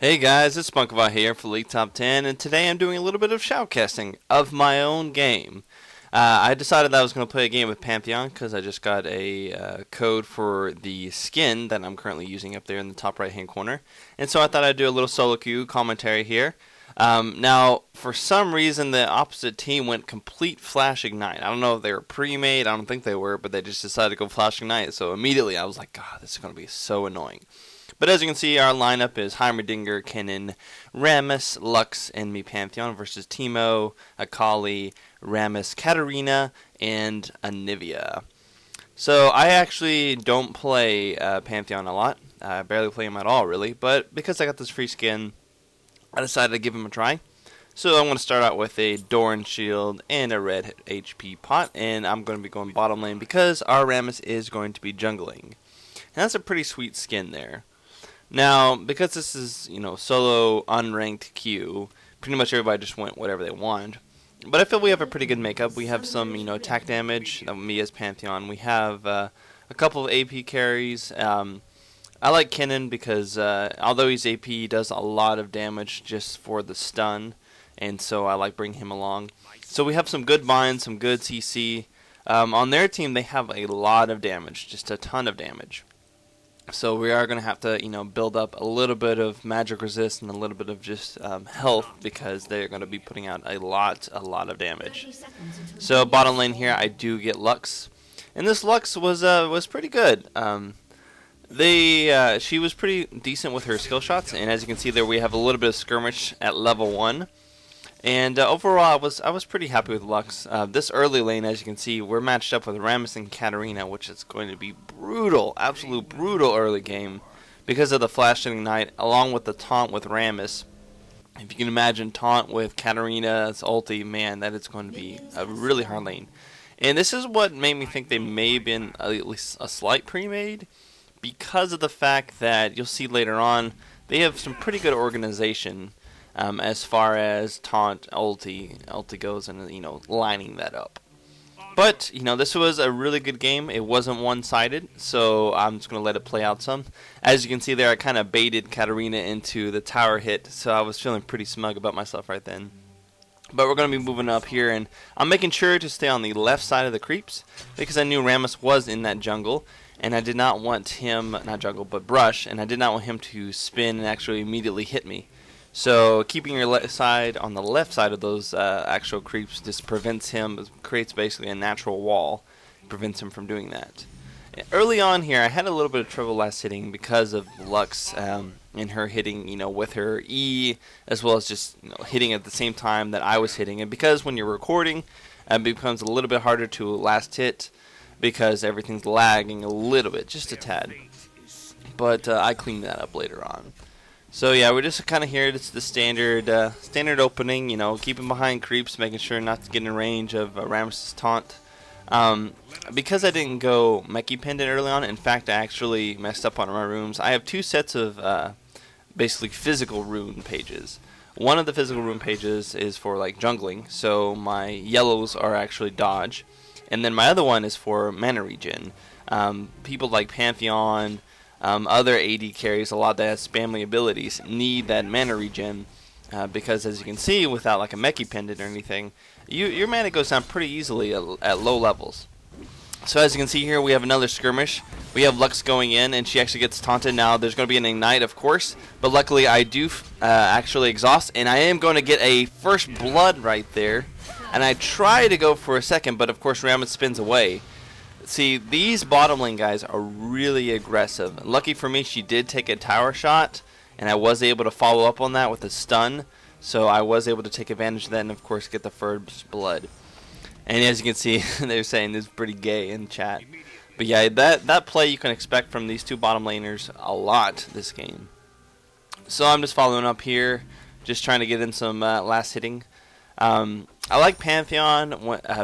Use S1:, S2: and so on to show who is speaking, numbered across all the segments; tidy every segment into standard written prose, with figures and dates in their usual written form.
S1: Hey guys, it's Spunkify here for LeagueTopTen, and today I'm doing a little bit of shoutcasting of my own game. I decided that I was going to play a game with Pantheon because I just got a code for the skin that I'm currently using up there in the top right hand corner, and so I thought I'd do a little solo queue commentary here. Now, for some reason, the opposite team went complete Flash Ignite. I don't know if they were pre-made, I don't think they were, but they just decided to go Flash Ignite, so immediately I was like, God, this is going to be so annoying. But as you can see, our lineup is Heimerdinger, Kennen, Rammus, Lux, and me Pantheon versus Teemo, Akali, Rammus, Katarina, and Anivia. So I actually don't play Pantheon a lot. I barely play him at all, really. But because I got this free skin, I decided to give him a try. So I'm going to start out with a Doran Shield and a red HP pot, and I'm going to be going bottom lane because our Rammus is going to be jungling. And that's a pretty sweet skin there. Now, because this is, solo unranked queue, pretty much everybody just went whatever they want. But I feel we have a pretty good makeup. We have some, attack damage, me as Pantheon. We have a couple of AP carries. I like Kennen because although he's AP, he does a lot of damage just for the stun. And so I like bringing him along. So we have some good binds, some good CC. On their team, they have a lot of damage, just a ton of damage. So we are going to have to, build up a little bit of magic resist and a little bit of just health because they're going to be putting out a lot of damage. So bottom lane here, I do get Lux, and this Lux was pretty good. She was pretty decent with her skill shots, and as you can see there, we have a little bit of skirmish at level 1. And overall, I was pretty happy with Lux. This early lane, as you can see, we're matched up with Rammus and Katarina, which is going to be brutal, absolute brutal early game because of the Flash Ignite, along with the taunt with Rammus. If you can imagine taunt with Katarina's ulti, man, that is going to be a really hard lane. And this is what made me think they may have been at least a slight pre-made because of the fact that you'll see later on they have some pretty good organization. As far as taunt ulti goes and, lining that up. But, this was a really good game. It wasn't one-sided, so I'm just going to let it play out some. As you can see there, I kind of baited Katarina into the tower hit, so I was feeling pretty smug about myself right then. But we're going to be moving up here, and I'm making sure to stay on the left side of the creeps, because I knew Rammus was in that jungle, and I did not want him, not jungle, but brush, and I did not want him to spin and actually immediately hit me. So keeping your left side on the left side of those actual creeps just prevents him, creates basically a natural wall, prevents him from doing that. Early on here, I had a little bit of trouble last hitting because of Lux and her hitting, with her E, as well as just hitting at the same time that I was hitting. And because when you're recording, it becomes a little bit harder to last hit because everything's lagging a little bit, just a tad. But I cleaned that up later on. So yeah, we're just kind of here. It's the standard opening, keeping behind creeps, making sure not to get in range of Rammus' taunt. Because I didn't go Meki Pendant early on, in fact, I actually messed up on my runes. I have two sets of basically physical rune pages. One of the physical rune pages is for like jungling, so my yellows are actually dodge, and then my other one is for mana regen. People like Pantheon. Other AD carries, a lot that has spammy abilities, need that mana regen because, as you can see, without like a Meki Pendant or anything, your mana goes down pretty easily at low levels. So as you can see here, we have another skirmish. We have Lux going in, and she actually gets taunted. Now there's going to be an Ignite, of course, but luckily I do actually exhaust, and I am going to get a first blood right there. And I try to go for a second, but of course Rammus spins away. See, these bottom lane guys are really aggressive. Lucky for me, she did take a tower shot, and I was able to follow up on that with a stun. So I was able to take advantage of that and, of course, get the first blood. And as you can see, they're saying this is pretty gay in chat. But yeah, that play you can expect from these two bottom laners a lot this game. So I'm just following up here, just trying to get in some last hitting. I like Pantheon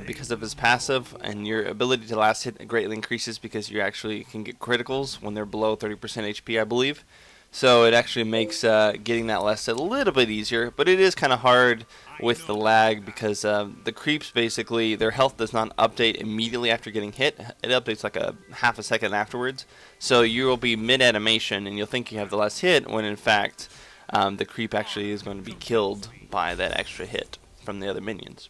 S1: because of his passive, and your ability to last hit greatly increases because you actually can get criticals when they're below 30% HP, I believe. So it actually makes getting that last hit a little bit easier, but it is kind of hard with the lag because the creeps basically, their health does not update immediately after getting hit. It updates like a half a second afterwards. So you will be mid-animation and you'll think you have the last hit when in fact the creep actually is going to be killed by that extra hit from the other minions.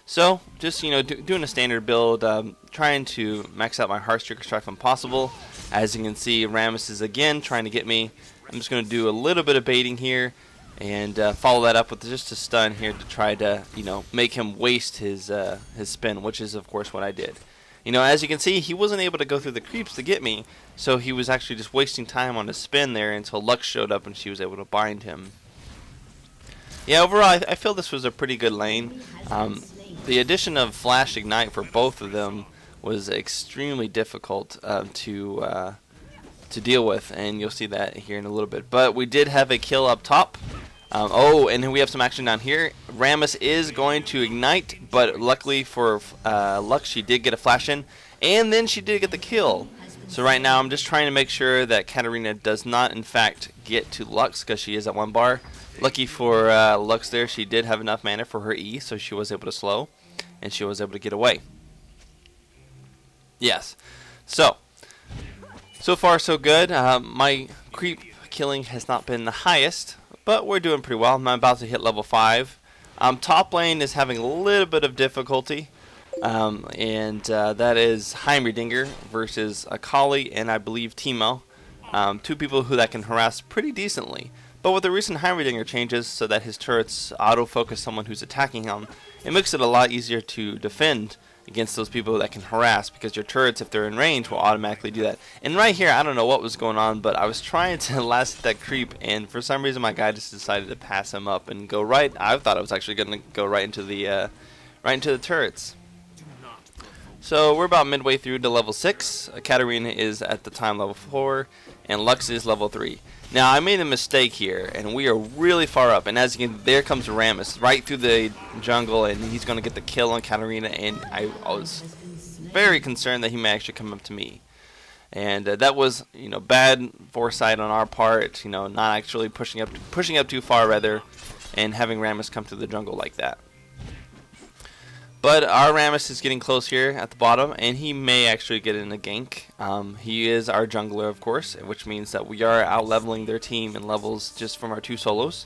S1: So, just, doing a standard build, trying to max out my Heartstreaker Strife when possible. As you can see, Rammus is again trying to get me. I'm just going to do a little bit of baiting here and follow that up with just a stun here to try to, make him waste his spin, which is, of course, what I did. As you can see, he wasn't able to go through the creeps to get me, so he was actually just wasting time on his spin there until Lux showed up and she was able to bind him. Yeah, overall, I feel this was a pretty good lane. The addition of Flash Ignite for both of them was extremely difficult to deal with, and you'll see that here in a little bit. But we did have a kill up top. And then we have some action down here. Rammus is going to ignite, but luckily for Lux, she did get a flash in, and then she did get the kill. So right now I'm just trying to make sure that Katarina does not, in fact, get to Lux, because she is at 1 bar. Lucky for Lux there, she did have enough mana for her E, so she was able to slow, and she was able to get away. Yes. So far so good. My creep killing has not been the highest, but we're doing pretty well. I'm about to hit level 5. Top lane is having a little bit of difficulty, and that is Heimerdinger versus Akali and I believe Teemo. 2 people who that can harass pretty decently. But with the recent Heimerdinger changes so that his turrets auto-focus someone who's attacking him, it makes it a lot easier to defend against those people that can harass, because your turrets, if they're in range, will automatically do that. And right here, I don't know what was going on, but I was trying to last hit that creep, and for some reason my guy just decided to pass him up and go right. I thought I was actually going to go right into the turrets. So we're about midway through to level 6. Katarina is at the time level 4, and Lux is level 3. Now I made a mistake here, and we are really far up. And as you can, there comes Rammus right through the jungle, and he's going to get the kill on Katarina. And I was very concerned that he may actually come up to me, and that was, bad foresight on our part. Not actually pushing up too far rather, and having Rammus come through the jungle like that. But our Rammus is getting close here at the bottom, and he may actually get in a gank. He is our jungler, of course, which means that we are out-leveling their team in levels just from our 2 solos.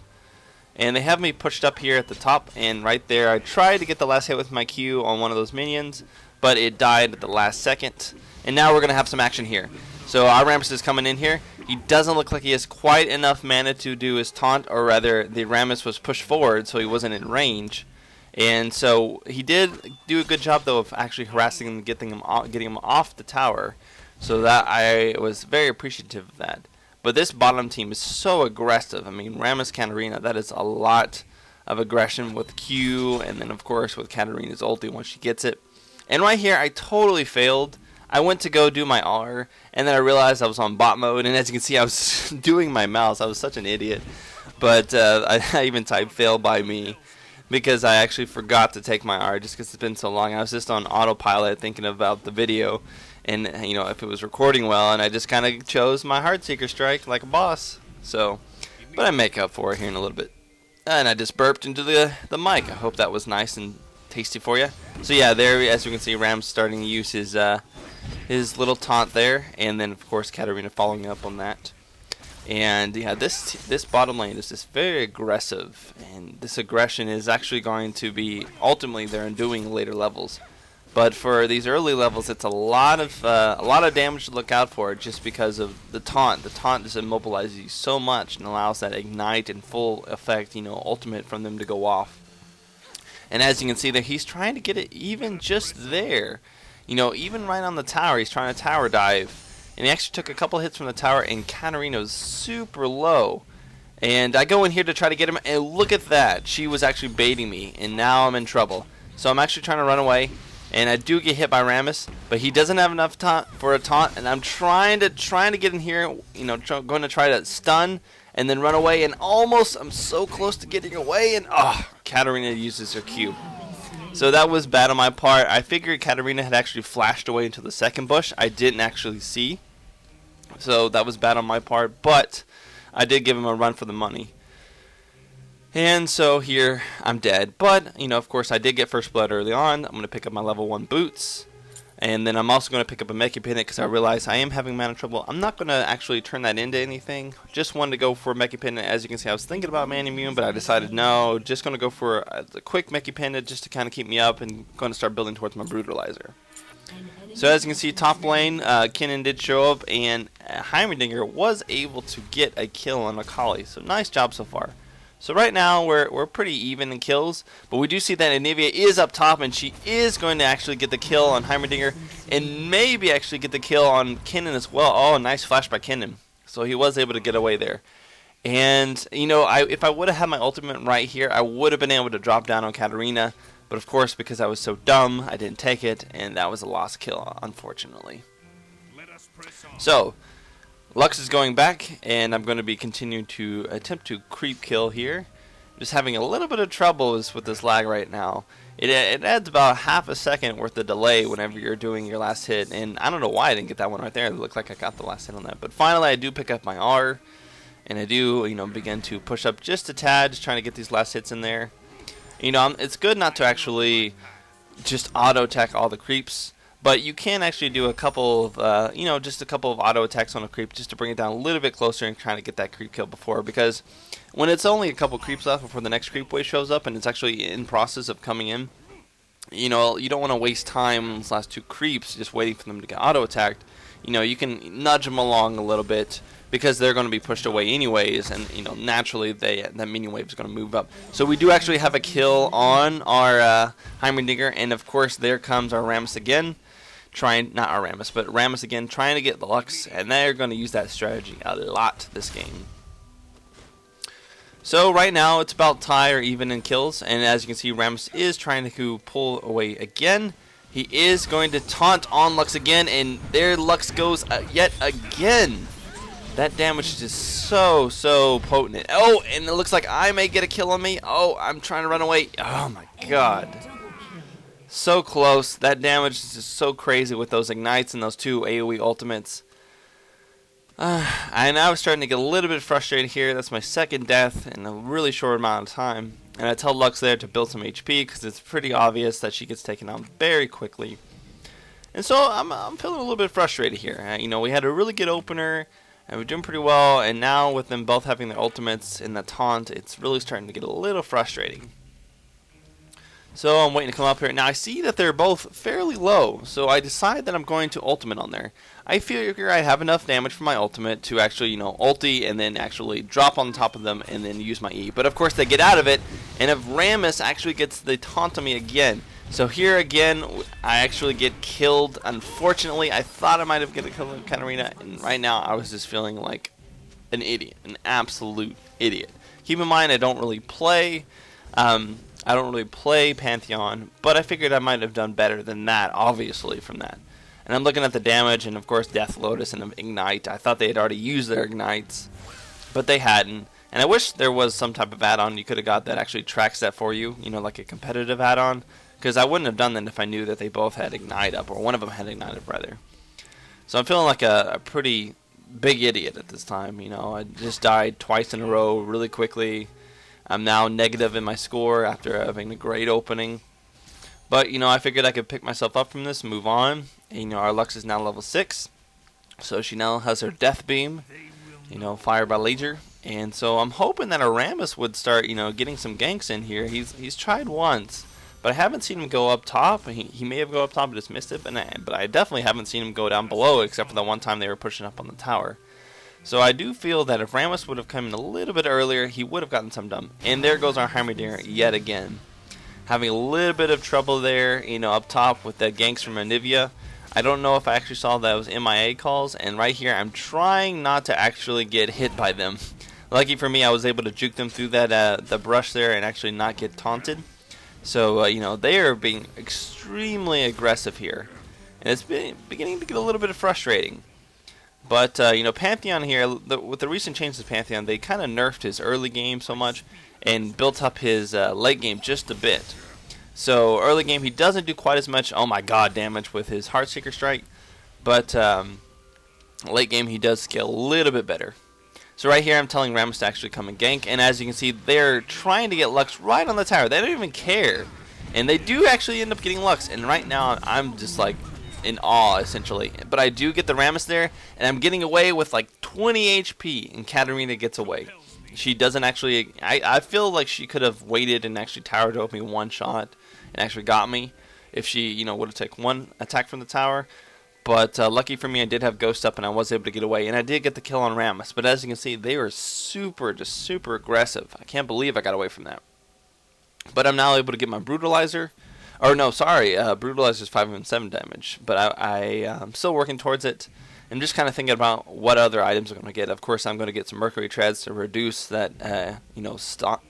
S1: And they have me pushed up here at the top, and right there I tried to get the last hit with my Q on one of those minions, but it died at the last second. And now we're going to have some action here. So our Rammus is coming in here. He doesn't look like he has quite enough mana to do his taunt, or rather the Rammus was pushed forward so he wasn't in range. And so he did do a good job, though, of actually harassing him and getting him off the tower. So that I was very appreciative of that. But this bottom team is so aggressive. I mean, Rammus Katarina, that is a lot of aggression with Q, and then, of course, with Katarina's ulti once she gets it. And right here, I totally failed. I went to go do my R, and then I realized I was on bot mode. And as you can see, I was doing my mouse. I was such an idiot. But I even typed fail by me, because I actually forgot to take my R just because it's been so long. I was just on autopilot thinking about the video and, if it was recording well, and I just kind of chose my Heartseeker Strike like a boss. So, but I make up for it here in a little bit. And I just burped into the mic. I hope that was nice and tasty for you. So yeah, there, as you can see, Ram's starting to use his little taunt there, and then of course Katarina following up on that. And yeah, this bottom lane is just very aggressive, and this aggression is actually going to be ultimately their undoing later levels. But for these early levels, it's a lot of damage to look out for, just because of the taunt. The taunt just immobilizes you so much and allows that ignite and full effect, ultimate from them to go off. And as you can see there, he's trying to get it even just there, even right on the tower. He's trying to tower dive. And he actually took a couple hits from the tower, and Katarina was super low. And I go in here to try to get him, and look at that. She was actually baiting me, and now I'm in trouble. So I'm actually trying to run away, and I do get hit by Rammus, but he doesn't have enough taunt for a taunt, and I'm trying to get in here, going to try to stun and then run away, and almost I'm so close to getting away, and Katarina uses her Q. So that was bad on my part. I figured Katarina had actually flashed away into the second bush. I didn't actually see. So that was bad on my part, but I did give him a run for the money. And so here I'm dead. But, of course I did get first blood early on. I'm going to pick up my level 1 boots. And then I'm also going to pick up a Mecha Pendant because I realize I am having mana trouble. I'm not going to actually turn that into anything. Just wanted to go for a Mecha Pendant. As you can see, I was thinking about Mana Immune, but I decided no. Just going to go for a quick Mecha Pendant just to kind of keep me up and going to start building towards my Brutalizer. So as you can see, top lane, Kennen did show up, and Heimerdinger was able to get a kill on Akali. So nice job so far. So right now we're pretty even in kills, but we do see that Anivia is up top, and she is going to actually get the kill on Heimerdinger, and maybe actually get the kill on Kennen as well. Oh, nice flash by Kennen. So he was able to get away there. And you know, if I would have had my ultimate right here, I would have been able to drop down on Katarina, but of course because I was so dumb, I didn't take it, and that was a lost kill, unfortunately. So Lux is going back, and I'm going to be continuing to attempt to creep kill here. Just having a little bit of trouble with this lag right now. It adds about half a second worth of delay whenever you're doing your last hit, and I don't know why I didn't get that one right there. It looked like I got the last hit on that. But finally I do pick up my R, and I do, you know, begin to push up just a tad, just trying to get these last hits in there. You know, it's good not to actually just auto attack all the creeps. But you can actually do a couple of, you know, just a couple of auto attacks on a creep just to bring it down a little bit closer and trying to get that creep kill before. Because when it's only a couple creeps left before the next creep wave shows up and it's actually in process of coming in, you know, you don't want to waste time on those last two creeps just waiting for them to get auto attacked. You know, you can nudge them along a little bit because they're going to be pushed away anyways, and you know, naturally that minion wave is going to move up. So we do actually have a kill on our Heimerdinger, and of course there comes our Rammus again. Not our Rammus, but Rammus again, trying to get the Lux, and they're going to use that strategy a lot this game. So right now it's about tie or even in kills, and as you can see, Rammus is trying to pull away again. He is going to taunt on Lux again, and there Lux goes yet again. That damage is just so potent. Oh, and it looks like I may get a kill on me. Oh, I'm trying to run away. Oh my god. So close. That damage is just so crazy with those ignites and those two AoE ultimates. And I was starting to get a little bit frustrated here. That's my second death in a really short amount of time. And I tell Lux there to build some HP because it's pretty obvious that she gets taken out very quickly. And so I'm feeling a little bit frustrated here. You know, we had a really good opener, and we're doing pretty well. And now with them both having their ultimates in the taunt, it's really starting to get a little frustrating. So I'm waiting to come up here. Now I see that they're both fairly low, so I decide that I'm going to ultimate on there. I figure I have enough damage for my ultimate to actually, you know, ulti and then actually drop on top of them and then use my E. But of course they get out of it, and if Rammus actually gets the taunt on me again. So here again, I actually get killed. Unfortunately, I thought I might have get a kill on Katarina, and right now I was just feeling like an idiot, an absolute idiot. Keep in mind I don't really play Pantheon, but I figured I might have done better than that, obviously, from that. And I'm looking at the damage, and of course Death Lotus and Ignite. I thought they had already used their Ignites, but they hadn't. And I wish there was some type of add-on you could have got that actually tracks that for you, you know, like a competitive add-on. Because I wouldn't have done that if I knew that they both had Ignite up, or one of them had Ignite up, rather. So I'm feeling like a pretty big idiot at this time, you know. I just died twice in a row really quickly. I'm now negative in my score after having a great opening. But, you know, I figured I could pick myself up from this and move on. And, you know, our Lux is now level 6. So she now has her Death Beam, you know, Fire by Leisure. And so I'm hoping that our Rammus would start, you know, getting some ganks in here. He's tried once, but I haven't seen him go up top. He may have gone up top and just missed it, but I definitely haven't seen him go down below, except for the one time they were pushing up on the tower. So I do feel that if Rammus would have come in a little bit earlier, he would have gotten some done. And there goes our Heimerdinger yet again. Having a little bit of trouble there, you know, up top with the ganks from Anivia. I don't know if I actually saw those MIA calls. And right here, I'm trying not to actually get hit by them. Lucky for me, I was able to juke them through that the brush there and actually not get taunted. So, you know, they are being extremely aggressive here. And it's beginning to get a little bit frustrating. But, you know, Pantheon here, with the recent changes to Pantheon, they kind of nerfed his early game so much and built up his late game just a bit. So, early game, he doesn't do quite as much, oh my god, damage with his Heartseeker Strike. But, late game, he does scale a little bit better. So right here, I'm telling Rammus to actually come and gank. And as you can see, they're trying to get Lux right on the tower. They don't even care. And they do actually end up getting Lux. And right now, I'm just like, in awe, essentially. But I do get the Rammus there, and I'm getting away with like 20 HP, and Katarina gets away. She doesn't actually... I feel like she could have waited and actually towered over me one shot and actually got me if she, you know, would have taken one attack from the tower. But lucky for me, I did have Ghost up, and I was able to get away. And I did get the kill on Rammus. But as you can see, they were super aggressive. I can't believe I got away from that. But I'm now able to get my Brutalizer. Or no, sorry, Brutalizer is 507 damage. But I'm still working towards it. I'm just kind of thinking about what other items I'm going to get. Of course, I'm going to get some Mercury Treads to reduce that,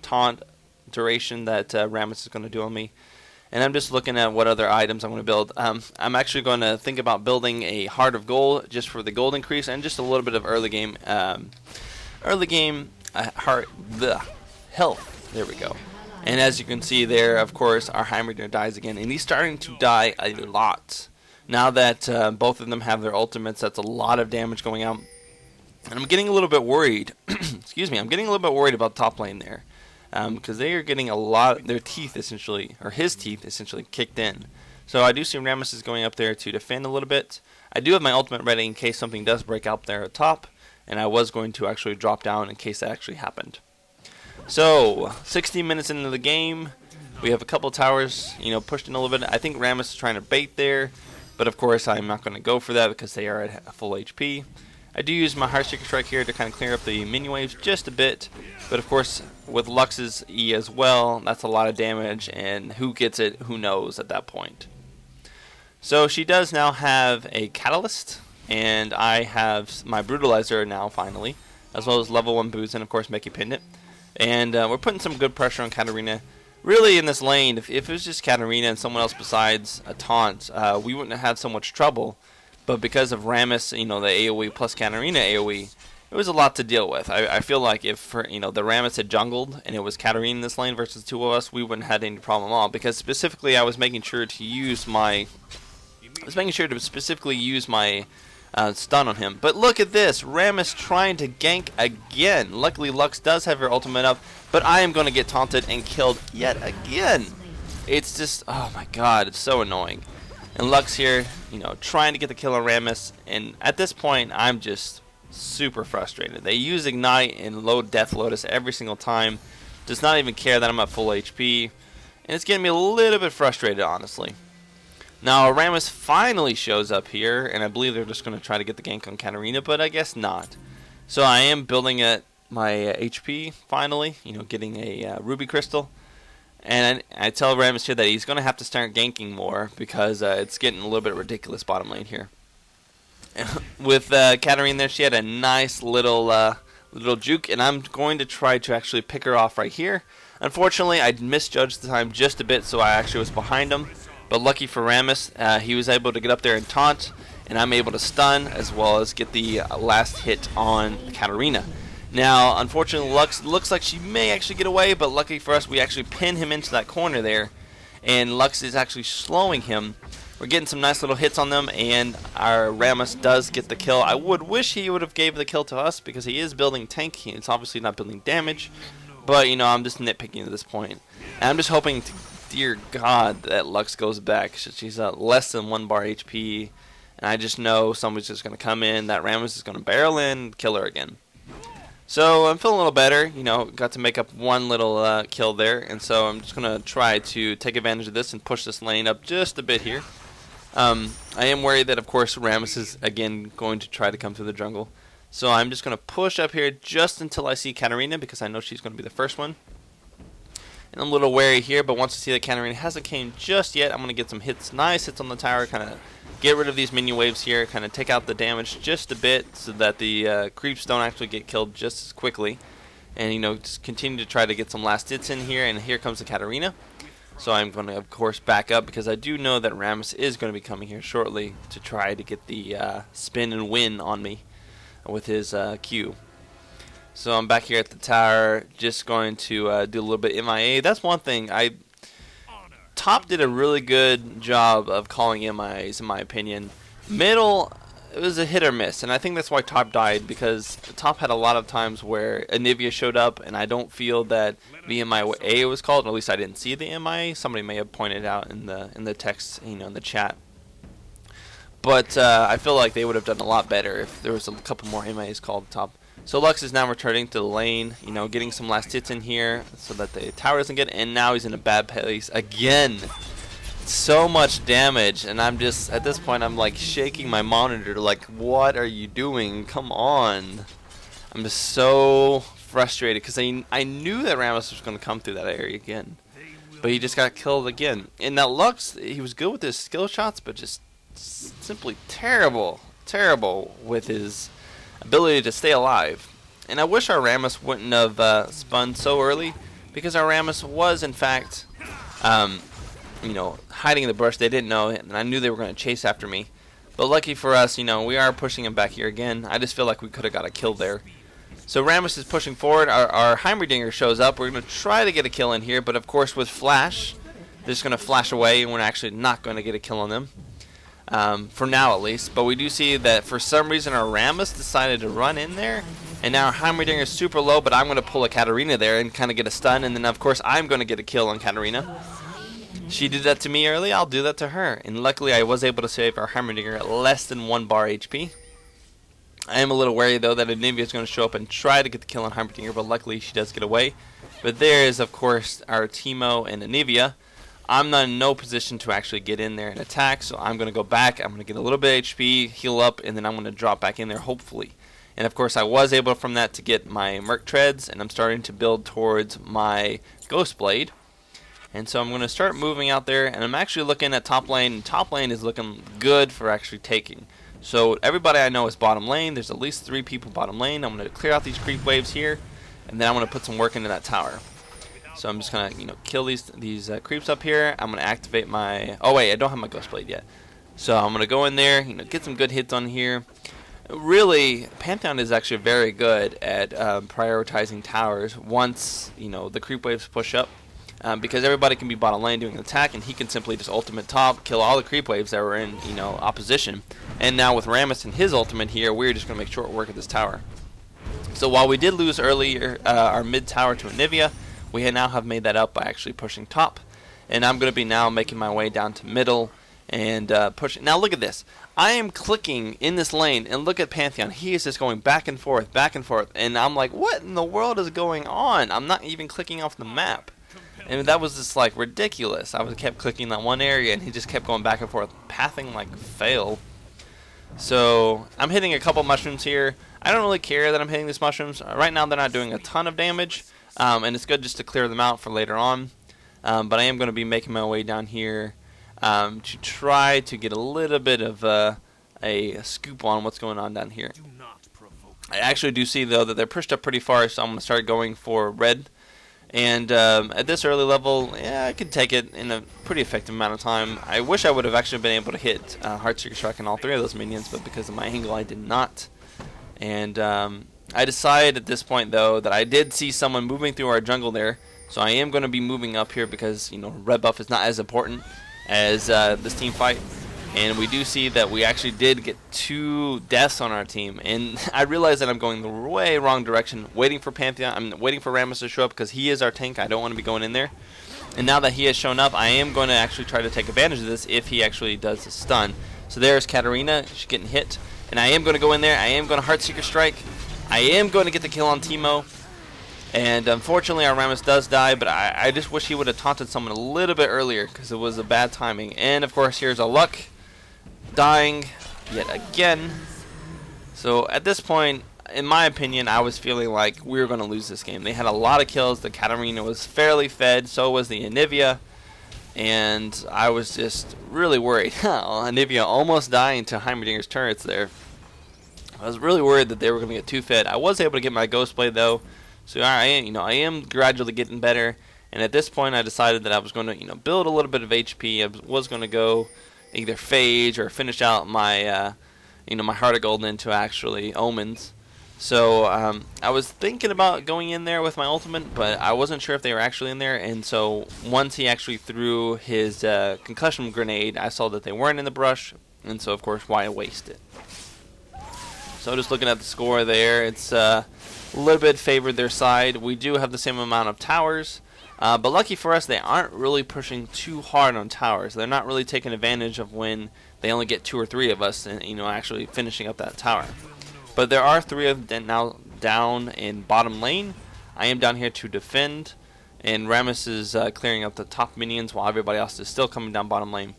S1: taunt duration that Rammus is going to do on me. And I'm just looking at what other items I'm going to build. I'm actually going to think about building a Heart of Gold just for the gold increase and just a little bit of early game health. There we go. And as you can see there, of course, our Heimerdinger dies again, and he's starting to die a lot. Now that both of them have their ultimates, that's a lot of damage going out. And I'm getting a little bit worried. Excuse me, I'm getting a little bit worried about top lane there. Because they are getting a lot, their teeth essentially, or his teeth essentially kicked in. So I do see Rammus is going up there to defend a little bit. I do have my ultimate ready in case something does break out there at top. And I was going to actually drop down in case that actually happened. So, 60 minutes into the game, we have a couple towers, pushed in a little bit. I think Rammus is trying to bait there, but of course I'm not going to go for that because they are at full HP. I do use my Heartseeker Strike here to kind of clear up the minion waves just a bit, but of course with Lux's E as well, that's a lot of damage, and who gets it, who knows at that point. So she does now have a Catalyst, and I have my Brutalizer now finally, as well as level 1 boots, and of course Mickey Pendant. And we're putting some good pressure on Katarina. Really, in this lane, if it was just Katarina and someone else besides a taunt, we wouldn't have had so much trouble. But because of Rammus, the AoE plus Katarina AoE, it was a lot to deal with. I feel like if the Rammus had jungled and it was Katarina in this lane versus the two of us, we wouldn't have had any problem at all. Because specifically, I was making sure to use my stun on him. But look at this, Rammus trying to gank again. Luckily Lux does have her ultimate up, but I am going to get taunted and killed yet again. It's just, oh my god, it's so annoying. And Lux here, trying to get the kill on Rammus, and at this point I'm just super frustrated. They use Ignite and load Death Lotus every single time, does not even care that I'm at full HP, and it's getting me a little bit frustrated, honestly. Now, Rammus finally shows up here, and I believe they're just going to try to get the gank on Katarina, but I guess not. So I am building at my HP, finally, getting a Ruby Crystal. And I tell Rammus here that he's going to have to start ganking more, because it's getting a little bit ridiculous bottom lane here. With Katarina there, she had a nice little juke, and I'm going to try to actually pick her off right here. Unfortunately, I misjudged the time just a bit, so I actually was behind him. But lucky for Rammus, he was able to get up there and taunt, and I'm able to stun as well as get the last hit on Katarina. Now, unfortunately, Lux looks like she may actually get away, but lucky for us, we actually pin him into that corner there, and Lux is actually slowing him. We're getting some nice little hits on them, and our Rammus does get the kill. I would wish he would have gave the kill to us because he is building tank. He's obviously not building damage, but I'm just nitpicking at this point. And I'm just hoping, dear God, that Lux goes back. She's at less than 1 bar HP, and I just know somebody's just going to come in. That Rammus is going to barrel in, kill her again. So I'm feeling a little better, got to make up one little kill there, and so I'm just going to try to take advantage of this and push this lane up just a bit here. I am worried that, of course, Rammus is again going to try to come through the jungle. So I'm just going to push up here just until I see Katarina, because I know she's going to be the first one. And I'm a little wary here, but once I see that Katarina hasn't came just yet, I'm going to get some hits, nice hits on the tower, kind of get rid of these minion waves here, kind of take out the damage just a bit so that the creeps don't actually get killed just as quickly. And, just continue to try to get some last hits in here, and here comes the Katarina. So I'm going to, of course, back up because I do know that Rammus is going to be coming here shortly to try to get the spin and win on me with his Q. So I'm back here at the tower, just going to do a little bit MIA. That's one thing. Top did a really good job of calling MIAs, in my opinion. Middle, it was a hit or miss, and I think that's why Top died, because Top had a lot of times where Anivia showed up, and I don't feel that the MIA was called, or at least I didn't see the MIA. Somebody may have pointed out in the text, in the chat. But I feel like they would have done a lot better if there was a couple more MIAs called top. So Lux is now returning to the lane, you know, getting some last hits in here so that the tower doesn't get, and now he's in a bad place again. So much damage, and I'm just, at this point, I'm like shaking my monitor, like, what are you doing? Come on. I'm just so frustrated because I knew that Rammus was going to come through that area again. But he just got killed again. And that Lux, he was good with his skill shots, but just simply terrible with his ability to stay alive. And I wish our Rammus wouldn't have spun so early, because our Rammus was in fact you know, hiding in the brush. They didn't know, and I knew they were going to chase after me. But lucky for us, you know, we are pushing him back here again. I just feel like we could have got a kill there. So Rammus is pushing forward. Our Heimerdinger shows up. We're going to try to get a kill in here, but of course with Flash, they're just going to flash away, and we're actually not going to get a kill on them. For now at least. But we do see that for some reason our Rammus decided to run in there, and now our Heimerdinger is super low, but I'm going to pull a Katarina there and kind of get a stun, and then of course I'm going to get a kill on Katarina. She did that to me early, I'll do that to her. And luckily I was able to save our Heimerdinger at less than 1 bar HP. I am a little wary though that Anivia is going to show up and try to get the kill on Heimerdinger, but luckily she does get away. But there is of course our Teemo and Anivia. I'm not in no position to actually get in there and attack, so I'm going to go back. I'm going to get a little bit of HP, heal up, and then I'm going to drop back in there hopefully. And of course I was able from that to get my Merc Treads, and I'm starting to build towards my Ghost Blade. And so I'm going to start moving out there, and I'm actually looking at top lane, and top lane is looking good for actually taking. So everybody I know is bottom lane. There's at least 3 people bottom lane. I'm going to clear out these creep waves here, and then I'm going to put some work into that tower. So I'm just going to, you know, kill these creeps up here. I'm going to activate my, oh wait, I don't have my Ghost Blade yet. So I'm going to go in there, you know, get some good hits on here. Really, Pantheon is actually very good at prioritizing towers once, you know, the creep waves push up. Because everybody can be bottom lane doing an attack, and he can simply just ultimate top, kill all the creep waves that were in, you know, opposition. And now with Rammus and his ultimate here, we're just going to make short work of this tower. So while we did lose earlier our mid tower to Anivia, we now have made that up by actually pushing top. And I'm going to be now making my way down to middle and pushing. Now look at this. I am clicking in this lane, and look at Pantheon. He is just going back and forth, and I'm like, what in the world is going on? I'm not even clicking off the map. And that was just like ridiculous. I kept clicking that one area, and he just kept going back and forth, pathing like fail. So I'm hitting a couple mushrooms here. I don't really care that I'm hitting these mushrooms. Right now they're not doing a ton of damage, and it's good just to clear them out for later on. But I am going to be making my way down here to try to get a little bit of a scoop on what's going on down here. I actually do see though that they're pushed up pretty far, so I'm going to start going for red. And at this early level, yeah, I could take it in a pretty effective amount of time. I wish I would have actually been able to hit Heartseeker Strike on all 3 of those minions, but because of my angle, I did not. And I decided at this point, though, that I did see someone moving through our jungle there, so I am going to be moving up here because, you know, red buff is not as important as this team fight. And we do see that we actually did get 2 deaths on our team. And I realize that I'm going the way wrong direction, waiting for Pantheon. I'm waiting for Rammus to show up because he is our tank. I don't want to be going in there. And now that he has shown up, I am going to actually try to take advantage of this if he actually does a stun. So there's Katarina. She's getting hit. And I am going to go in there. I am going to Heartseeker Strike. I am going to get the kill on Teemo. And unfortunately, our Rammus does die, but I just wish he would have taunted someone a little bit earlier because it was a bad timing. And of course, here's a Luck dying yet again. So at this point, in my opinion, I was feeling like we were going to lose this game. They had a lot of kills. The Katarina was fairly fed. So was the Anivia. And I was just really worried. Anivia almost dying to Heimerdinger's turrets there. I was really worried that they were going to get too fed. I was able to get my Ghost Blade though. So I am gradually getting better. And at this point, I decided that I was going to, build a little bit of HP. I was going to go either Phage or finish out my, my Heart of Gold into actually Omens. So I was thinking about going in there with my ultimate, but I wasn't sure if they were actually in there. And so once he actually threw his concussion grenade, I saw that they weren't in the brush. And so, of course, why waste it? So just looking at the score there, it's a little bit favored their side. We do have the same amount of towers. But lucky for us, they aren't really pushing too hard on towers. They're not really taking advantage of when they only get 2 or 3 of us and, actually finishing up that tower. But there are 3 of them now down in bottom lane. I am down here to defend, and Rammus is clearing up the top minions while everybody else is still coming down bottom lane.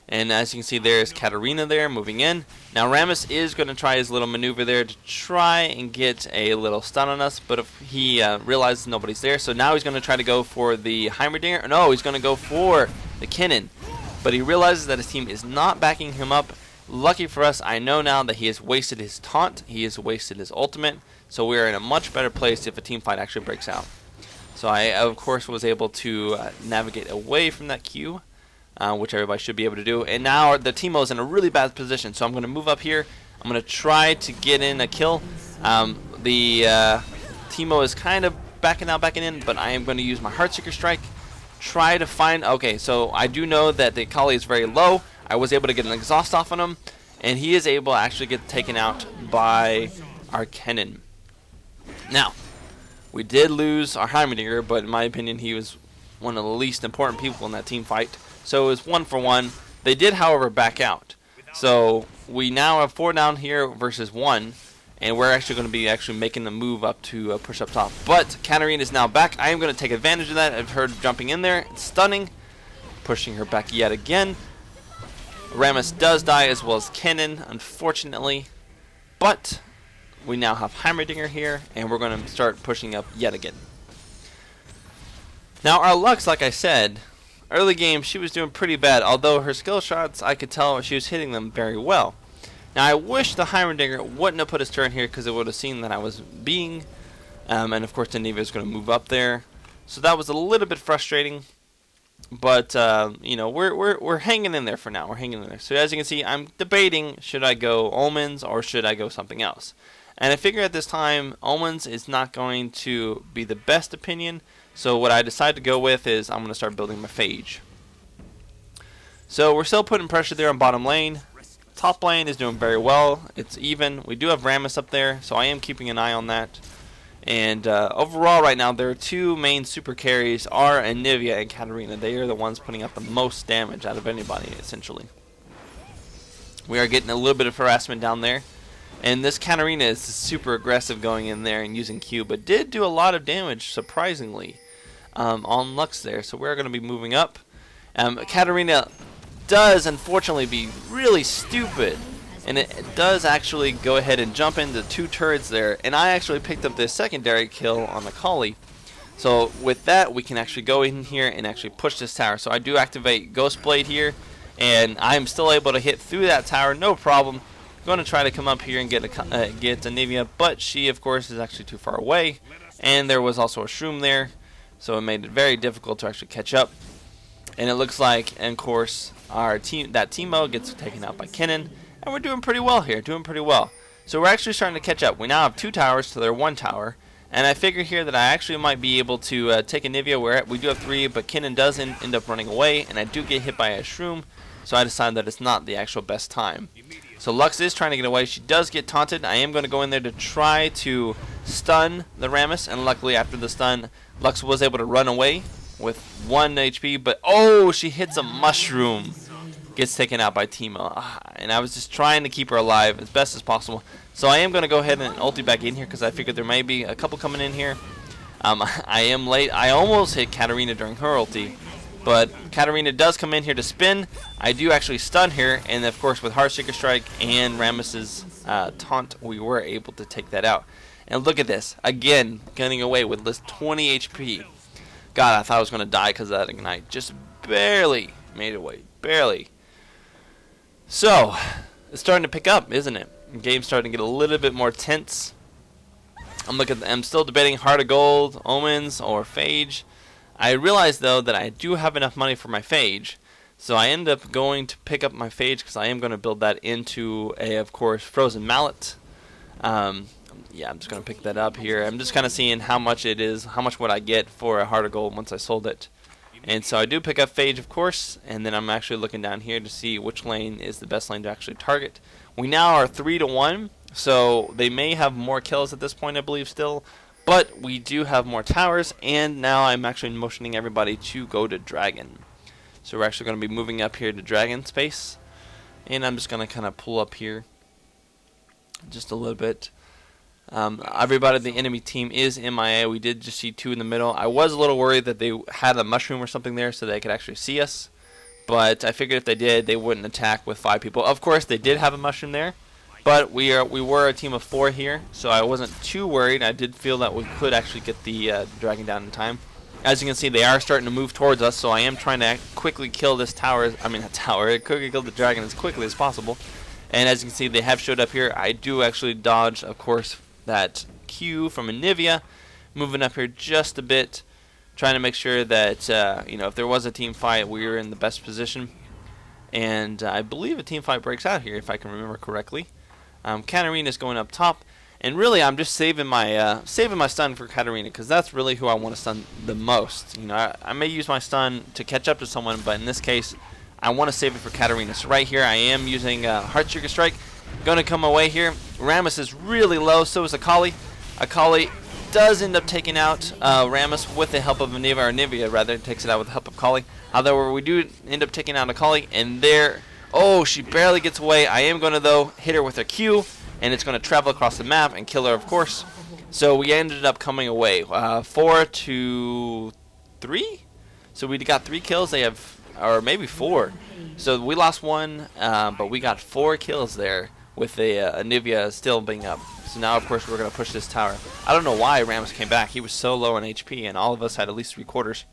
S1: And as you can see, there's Katarina there moving in. Now Rammus is going to try his little maneuver there to try and get a little stun on us, but if he realizes nobody's there, so now he's going to try to go for the Heimerdinger. No, he's going to go for the Kennen, but he realizes that his team is not backing him up. Lucky for us, I know now that he has wasted his taunt, he has wasted his ultimate, so we're in a much better place if a team fight actually breaks out. So I, of course, was able to navigate away from that queue, which everybody should be able to do. And now the Teemo is in a really bad position, so I'm going to move up here. I'm going to try to get in a kill. The Teemo is kind of backing in, but I am going to use my Heartseeker Strike. Try to find... Okay, so I do know that the Akali is very low. I was able to get an exhaust off on him, and he is able to actually get taken out by our Kennen. Now, we did lose our Heimerdinger, but in my opinion, he was one of the least important people in that team fight. So it was 1 for 1. They did, however, back out. So we now have 4 down here versus 1, and we're actually going to be making the move up to push up top. But Katarina is now back. I am going to take advantage of that, of her jumping in there. It's stunning. Pushing her back yet again. Rammus does die as well as Kennen, unfortunately. But we now have Heimerdinger here, and we're going to start pushing up yet again. Now our Lux, like I said, early game she was doing pretty bad, although her skill shots, I could tell she was hitting them very well. Now I wish the Heimerdinger wouldn't have put his turn here, because it would have seen that I was being, and of course the Neva is going to move up there. So that was a little bit frustrating. But we're hanging in there for now. We're hanging in there. So as you can see, I'm debating, should I go Omens or should I go something else? And I figure at this time, Omens is not going to be the best opinion. So what I decided to go with is I'm going to start building my Phage. So we're still putting pressure there on bottom lane. Top lane is doing very well. It's even. We do have Rammus up there, so I am keeping an eye on that. And overall right now, their 2 main super carries are Anivia and Katarina. They are the ones putting up the most damage out of anybody, essentially. We are getting a little bit of harassment down there. And this Katarina is super aggressive going in there and using Q, but did do a lot of damage, surprisingly, on Lux there. So we're going to be moving up. Katarina does, unfortunately, be really stupid. And it does actually go ahead and jump into 2 turrets there. And I actually picked up this secondary kill on the Akali. So with that, we can actually go in here and actually push this tower. So I do activate Ghost Blade here. And I'm still able to hit through that tower, no problem. I'm going to try to come up here and get Anivia. But she, of course, is actually too far away. And there was also a Shroom there. So it made it very difficult to actually catch up. And it looks like, and of course, that Teemo gets taken out by Kennen. And we're doing pretty well here, So we're actually starting to catch up. We now have 2 towers to their 1 tower. And I figure here that I actually might be able to take Anivia, where we do have 3, but Kennen does end up running away. And I do get hit by a Shroom, so I decided that it's not the actual best time. So Lux is trying to get away. She does get taunted. I am going to go in there to try to stun the Rammus. And luckily after the stun, Lux was able to run away with 1 HP. But oh, she hits a mushroom. Gets taken out by Teemo, and I was just trying to keep her alive as best as possible. So I am going to go ahead and ulti back in here because I figured there may be a couple coming in here. I am late. I almost hit Katarina during her ulti, but Katarina does come in here to spin. I do actually stun her, and of course with Heartseeker Strike and Rammus's taunt, we were able to take that out. And look at this, again, getting away with this 20 HP. God, I thought I was going to die because of that ignite. Just barely made it away, barely. So, it's starting to pick up, isn't it? The game's starting to get a little bit more tense. I'm still debating Heart of Gold, Omens, or Phage. I realize, though, that I do have enough money for my Phage. So I end up going to pick up my Phage because I am going to build that into a, of course, Frozen Mallet. Yeah, I'm just going to pick that up here. I'm just kind of seeing how much it is, how much would I get for a Heart of Gold once I sold it. And so I do pick up Phage, of course, and then I'm actually looking down here to see which lane is the best lane to actually target. We now are 3 to 1, so they may have more kills at this point, I believe, still. But we do have more towers, and now I'm actually motioning everybody to go to Dragon. So we're actually going to be moving up here to Dragon space. And I'm just going to kind of pull up here just a little bit. Everybody in the enemy team is MIA. We did just see 2 in the middle. I was a little worried that they had a mushroom or something there so they could actually see us. But I figured if they did, they wouldn't attack with 5 people. Of course, they did have a mushroom there. But we were a team of 4 here, so I wasn't too worried. I did feel that we could actually get the dragon down in time. As you can see, they are starting to move towards us, so I am trying to quickly kill this tower. I mean, not tower. Quickly kill the dragon as quickly as possible. And as you can see, they have showed up here. I do actually dodge, of course, that Q from Anivia, moving up here just a bit, trying to make sure that if there was a team fight, we were in the best position. And I believe a team fight breaks out here, if I can remember correctly. Katarina is going up top, and really I'm just saving my stun for Katarina because that's really who I want to stun the most. I may use my stun to catch up to someone, but in this case, I want to save it for Katarina. So right here, I am using Heartseeker Strike. Going to come away here. Rammus is really low, so is Akali. Akali does end up taking out Rammus with the help of Anivia, or Anivia rather, takes it out with the help of Akali. However, we do end up taking out Akali, and there... Oh, she barely gets away. I am going to, though, hit her with a Q, and it's going to travel across the map and kill her, of course. So we ended up coming away 4 to 3. So we got 3 kills. They have, or maybe 4. So we lost 1, but we got 4 kills there with the Anivia still being up. So now, of course, we're going to push this tower. I don't know why Rammus came back. He was so low on HP, and all of us had at least 3/4.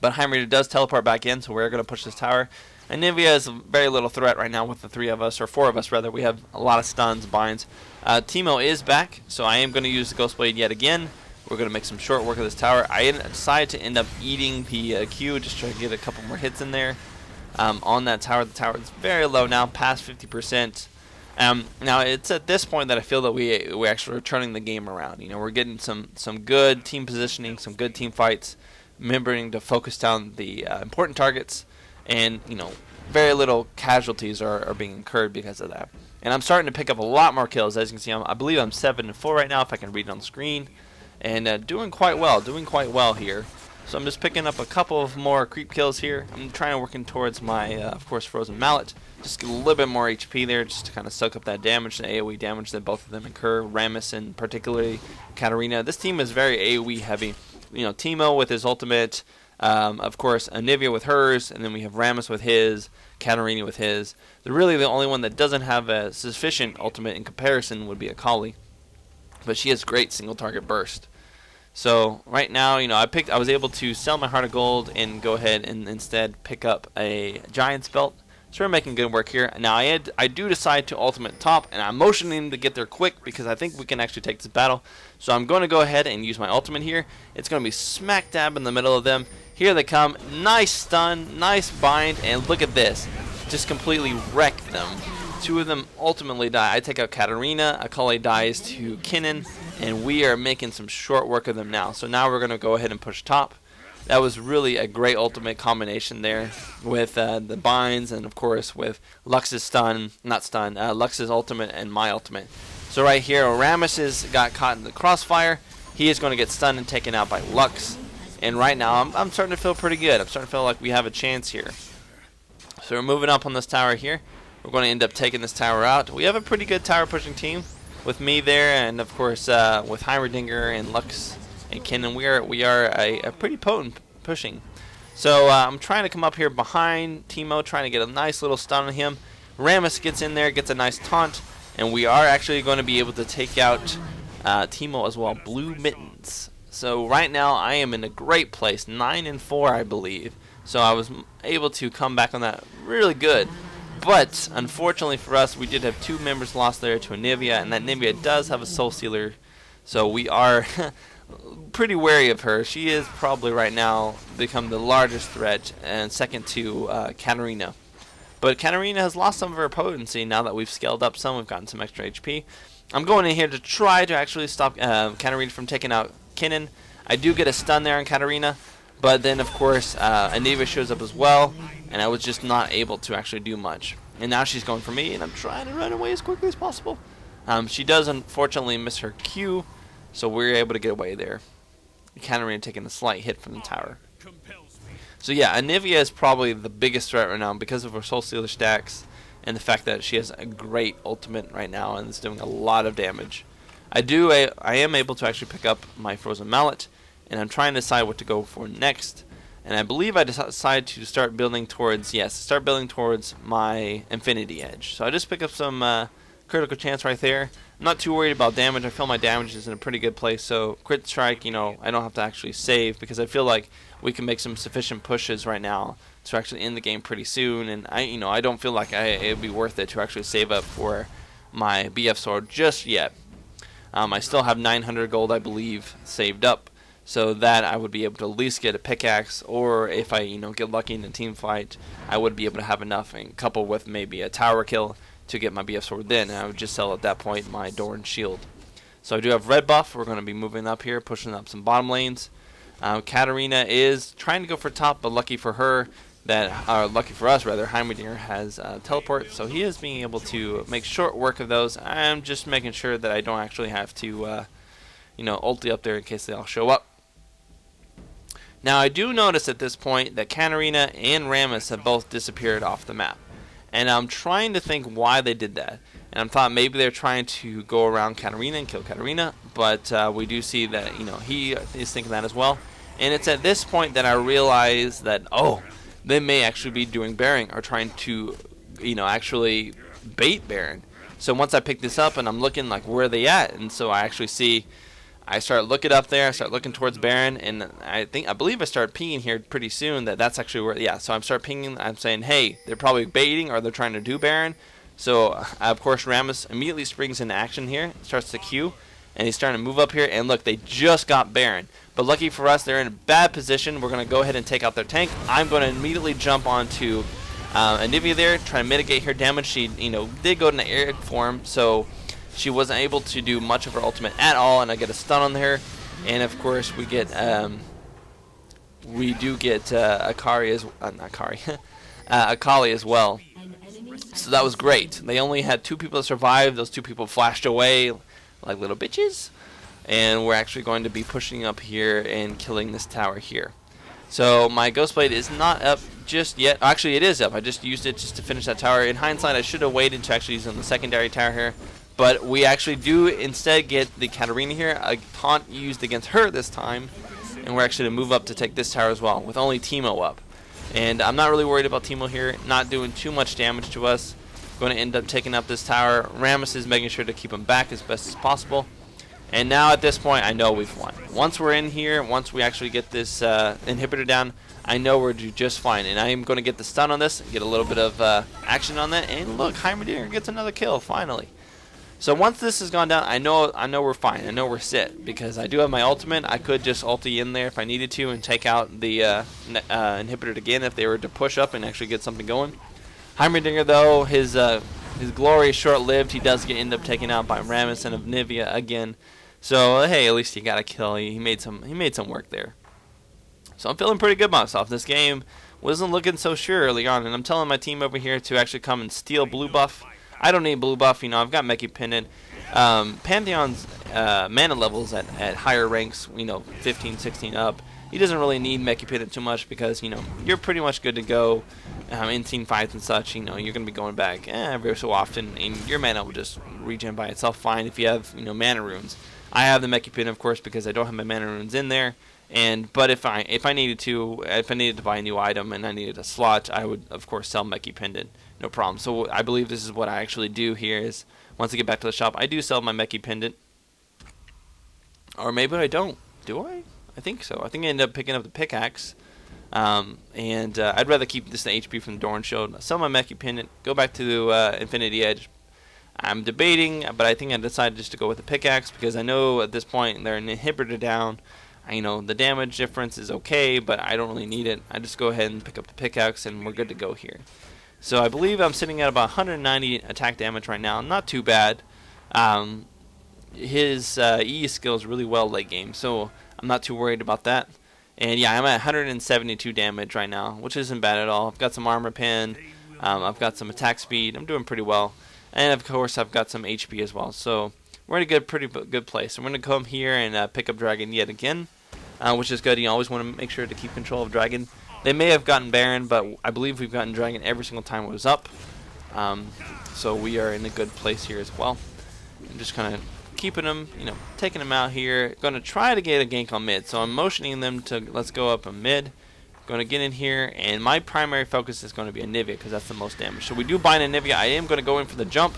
S1: But Heimer does teleport back in, so we're going to push this tower. Anivia is a very little threat right now with the 3 of us, or 4 of us rather. We have a lot of stuns, binds. Teemo is back, so I am going to use the Ghost Blade yet again. We're going to make some short work of this tower. I decided to end up eating the Q, just try to get a couple more hits in there on that tower. The tower is very low now, past 50%. Now it's at this point that I feel that we actually are turning the game around. We're getting some good team positioning, some good team fights, remembering to focus down the important targets. And, very little casualties are being incurred because of that. And I'm starting to pick up a lot more kills. As you can see, I believe I'm 7-4 right now, if I can read it on the screen. And doing quite well here. So I'm just picking up a couple of more creep kills here. I'm trying to working towards my, of course, Frozen Mallet. Just get a little bit more HP there, just to kind of soak up that damage, the AoE damage that both of them incur. Rammus and particularly Katarina. This team is very AoE heavy. Teemo with his ultimate... of course, Anivia with hers, and then we have Rammus with his, Katarina with his. Really, the only one that doesn't have a sufficient ultimate in comparison would be Akali, but she has great single target burst. So right now, I was able to sell my Heart of Gold and go ahead and instead pick up a Giant's Belt. So we're making good work here. Now I do decide to ultimate top, and I'm motioning to get there quick because I think we can actually take this battle. So I'm going to go ahead and use my ultimate here. It's going to be smack dab in the middle of them. Here they come. Nice stun, nice bind, and look at this. Just completely wreck them. 2 of them ultimately die. I take out Katarina, Akali dies to Kinnan, and we are making some short work of them now. So now we're going to go ahead and push top. That was really a great ultimate combination there with the binds and, of course, with Lux's Lux's ultimate and my ultimate. So right here, Rammus got caught in the crossfire. He is going to get stunned and taken out by Lux. And right now, I'm starting to feel pretty good. I'm starting to feel like we have a chance here. So we're moving up on this tower here. We're going to end up taking this tower out. We have a pretty good tower pushing team with me there, and of course with Heimerdinger and Lux and Kinnan. We are a pretty potent pushing. So I'm trying to come up here behind Teemo, trying to get a nice little stun on him. Rammus gets in there, gets a nice taunt, and we are actually going to be able to take out Teemo as well. Blue Mittens. So right now I am in a great place, 9-4 I believe. So I was able to come back on that really good. But unfortunately for us, we did have 2 members lost there to Anivia, and that Anivia does have a Soul Stealer. So we are pretty wary of her. She is probably right now become the largest threat, and second to Katarina. But Katarina has lost some of her potency now that we've scaled up some. We've gotten some extra HP. I'm going in here to try to actually stop Katarina from taking out Kinnan. I do get a stun there on Katarina, but then of course Anivia shows up as well, and I was just not able to actually do much. And now she's going for me, and I'm trying to run away as quickly as possible. She does unfortunately miss her Q, So we're able to get away there. Katarina taking a slight hit from the tower. So yeah, Anivia is probably the biggest threat right now because of her Soul Stealer stacks and the fact that she has a great ultimate right now and is doing a lot of damage. I am able to actually pick up my Frozen Mallet, and I'm trying to decide what to go for next. And I believe I decided to start building towards, my Infinity Edge. So I just pick up some critical chance right there. I'm not too worried about damage. I feel my damage is in a pretty good place. So crit strike, I don't have to actually save because I feel like we can make some sufficient pushes right now to actually end the game pretty soon. And I don't feel like it would be worth it to actually save up for my BF sword just yet. I still have 900 gold, I believe, saved up, so that I would be able to at least get a pickaxe, or if I get lucky in a team fight, I would be able to have enough, and coupled with maybe a tower kill to get my BF sword. Then and I would just sell at that point my Doran shield. So I do have red buff. We're going to be moving up here, pushing up some bottom lanes. Katarina is trying to go for top, but lucky for her, lucky for us rather, Heimerdinger has teleport, so he is being able to make short work of those. I'm just making sure that I don't actually have to, ulti up there in case they all show up. Now I do notice at this point that Katarina and Rammus have both disappeared off the map, and I'm trying to think why they did that. And I thought maybe they're trying to go around Katarina and kill Katarina, but we do see that he is thinking that as well. And it's at this point that I realize that they may actually be doing Baron or trying to actually bait Baron. So once I pick this up and I'm looking like where are they at, and so I start looking up there, I start looking towards Baron, and I believe I start pinging here pretty soon that's actually where, so I start pinging, I'm saying, hey, they're probably baiting or they're trying to do Baron. So of course Rammus immediately springs into action here, starts to queue, and he's starting to move up here, and look, they just got Baron. But lucky for us, they're in a bad position. We're going to go ahead and take out their tank. I'm going to immediately jump onto Anivia there, try to mitigate her damage. She, did go into air form, so she wasn't able to do much of her ultimate at all, and I get a stun on her. And of course, we do get Akari Akali as well. So that was great. They only had 2 people that survived. Those 2 people flashed away like little bitches. And we're actually going to be pushing up here and killing this tower here. So my Ghost Blade is not up just yet. Actually, it is up. I just used it just to finish that tower. In hindsight, I should have waited to actually use it on the secondary tower here. But we actually do instead get the Katarina here. A taunt used against her this time. And we're actually going to move up to take this tower as well, with only Teemo up. And I'm not really worried about Teemo here. Not doing too much damage to us. Going to end up taking up this tower. Rammus is making sure to keep him back as best as possible. And now at this point, I know we've won. Once we're in here, once we actually get this inhibitor down, I know we're just fine. And I am going to get the stun on this, get a little bit of action on that. And look, Heimerdinger gets another kill, finally. So once this has gone down, I know we're fine. I know we're set, because I do have my ultimate. I could just ulti in there if I needed to and take out the inhibitor again if they were to push up and actually get something going. Heimerdinger, though, his glory is short-lived. He does end up taken out by Rammus and Nivea again. So hey, at least he got a kill. He made some work there. So I'm feeling pretty good about myself. This game wasn't looking so sure early on, and I'm telling my team over here to actually come and steal blue buff. I don't need blue buff. I've got Meki Pendant. Pantheon's mana levels at higher ranks, 15, 16 up. He doesn't really need Meki Pendant too much because, you're pretty much good to go in team fights and such. You're going to be going back every so often, and your mana will just regen by itself fine if you have, mana runes. I have the Meki Pendant, of course, because I don't have my mana runes in there. But if I needed to buy a new item and I needed a slot, I would of course sell Meki Pendant, no problem. So I believe this is what I actually do here. Is once I get back to the shop, I do sell my Meki Pendant, or maybe I don't. Do I? I think so. I think I end up picking up the pickaxe, and I'd rather keep this HP from the Doran Shield. Sell my Meki Pendant, go back to Infinity Edge. I'm debating, but I think I decided just to go with the pickaxe because I know at this point they're an inhibitor down. The damage difference is okay, but I don't really need it. I just go ahead and pick up the pickaxe, and we're good to go here. So I believe I'm sitting at about 190 attack damage right now. Not too bad. His E skill is really well late game, so I'm not too worried about that. And yeah, I'm at 172 damage right now, which isn't bad at all. I've got some armor pen. I've got some attack speed. I'm doing pretty well. And of course, I've got some HP as well. So we're in a pretty good place. So we're going to come here and pick up Dragon yet again, which is good. You always want to make sure to keep control of Dragon. They may have gotten Baron, but I believe we've gotten Dragon every single time it was up. So we are in a good place here as well. I'm just kind of keeping them, taking them out here. Going to try to get a gank on mid. So I'm motioning them to let's go up on mid. Going to get in here, and my primary focus is going to be Anivia because that's the most damage. So we do bind Anivia. I am going to go in for the jump,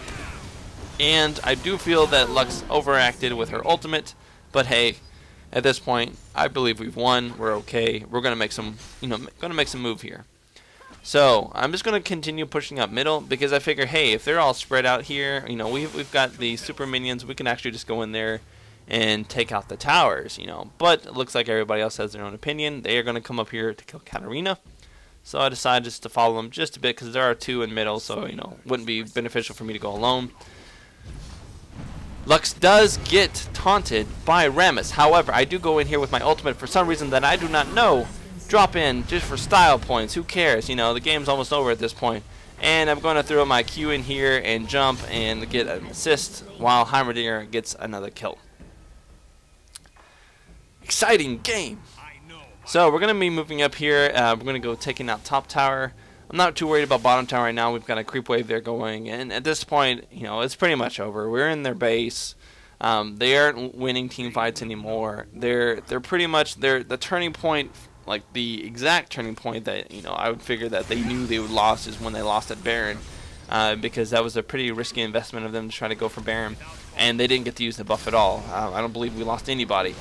S1: and I do feel that Lux overacted with her ultimate. But hey, at this point, I believe we've won. We're okay. We're going to make some, move here. So I'm just going to continue pushing up middle because I figure, hey, if they're all spread out here, we've got the super minions. We can actually just go in there and take out the towers, But it looks like everybody else has their own opinion. They are going to come up here to kill Katarina. So I decided just to follow them just a bit because there are two in middle, so, wouldn't be beneficial for me to go alone. Lux does get taunted by Rammus. However, I do go in here with my ultimate for some reason that I do not know. Drop in just for style points. Who cares? The game's almost over at this point. And I'm going to throw my Q in here and jump and get an assist while Heimerdinger gets another kill. Exciting game. So we're going to be moving up here. We're going to go taking out top tower. I'm not too worried about bottom tower right now. We've got a creep wave there going. And at this point, it's pretty much over. We're in their base. They aren't winning team fights anymore. They're pretty much the turning point, like the exact turning point that, I would figure that they knew they would lost is when they lost at Baron. Because that was a pretty risky investment of them to try to go for Baron. And they didn't get to use the buff at all. I don't believe we lost anybody.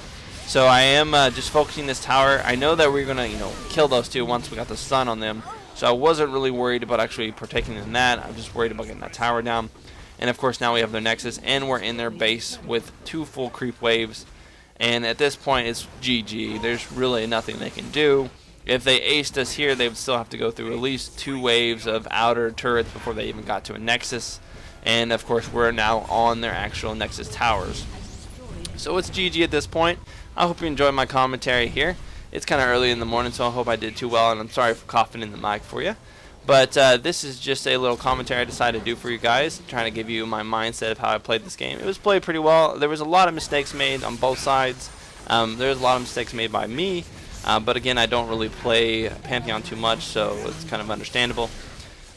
S1: So I am just focusing this tower. I know that we're going to, kill those two once we got the stun on them. So I wasn't really worried about actually partaking in that. I'm just worried about getting that tower down. And of course now we have their Nexus and we're in their base with 2 full creep waves. And at this point it's GG. There's really nothing they can do. If they aced us here, they would still have to go through at least 2 waves of outer turrets before they even got to a Nexus. And of course we're now on their actual Nexus towers. So it's GG at this point. I hope you enjoyed my commentary here. It's kind of early in the morning, so I hope I did too well, and I'm sorry for coughing in the mic for you. But this is just a little commentary I decided to do for you guys, trying to give you my mindset of how I played this game. It was played pretty well. There was a lot of mistakes made on both sides. There was a lot of mistakes made by me, but again, I don't really play Pantheon too much, so it's kind of understandable.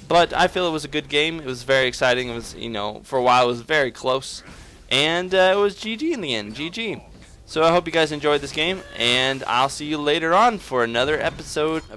S1: But I feel it was a good game. It was very exciting. It was, for a while it was very close, and it was GG in the end. GG. So I hope you guys enjoyed this game, and I'll see you later on for another episode of